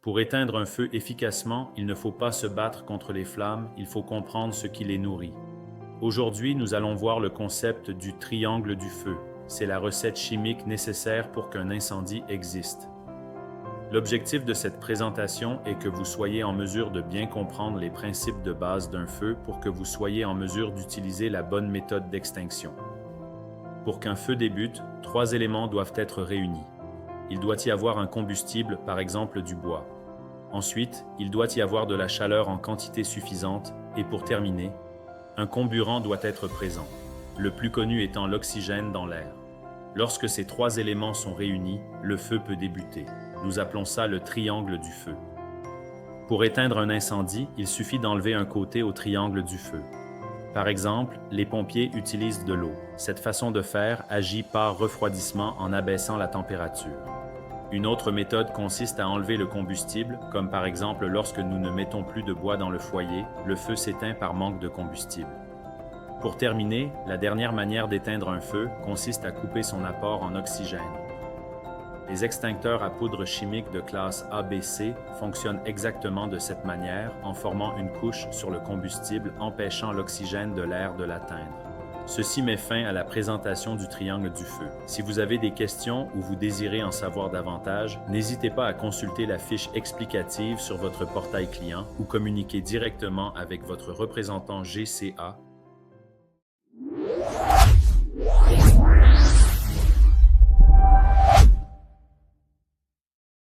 Pour éteindre un feu efficacement, il ne faut pas se battre contre les flammes, il faut comprendre ce qui les nourrit. Aujourd'hui, nous allons voir le concept du triangle du feu. C'est la recette chimique nécessaire pour qu'un incendie existe. L'objectif de cette présentation est que vous soyez en mesure de bien comprendre les principes de base d'un feu pour que vous soyez en mesure d'utiliser la bonne méthode d'extinction. Pour qu'un feu débute, 3 éléments doivent être réunis. Il doit y avoir un combustible, par exemple du bois. Ensuite, il doit y avoir de la chaleur en quantité suffisante et pour terminer, un comburant doit être présent, le plus connu étant l'oxygène dans l'air. Lorsque ces 3 éléments sont réunis, le feu peut débuter. Nous appelons ça le triangle du feu. Pour éteindre un incendie, il suffit d'enlever un côté au triangle du feu. Par exemple, les pompiers utilisent de l'eau. Cette façon de faire agit par refroidissement en abaissant la température. Une autre méthode consiste à enlever le combustible, comme par exemple lorsque nous ne mettons plus de bois dans le foyer, le feu s'éteint par manque de combustible. Pour terminer, la dernière manière d'éteindre un feu consiste à couper son apport en oxygène. Les extincteurs à poudre chimique de classe ABC fonctionnent exactement de cette manière en formant une couche sur le combustible empêchant l'oxygène de l'air de l'atteindre. Ceci met fin à la présentation du triangle du feu. Si vous avez des questions ou vous désirez en savoir davantage, n'hésitez pas à consulter la fiche explicative sur votre portail client ou communiquer directement avec votre représentant GCA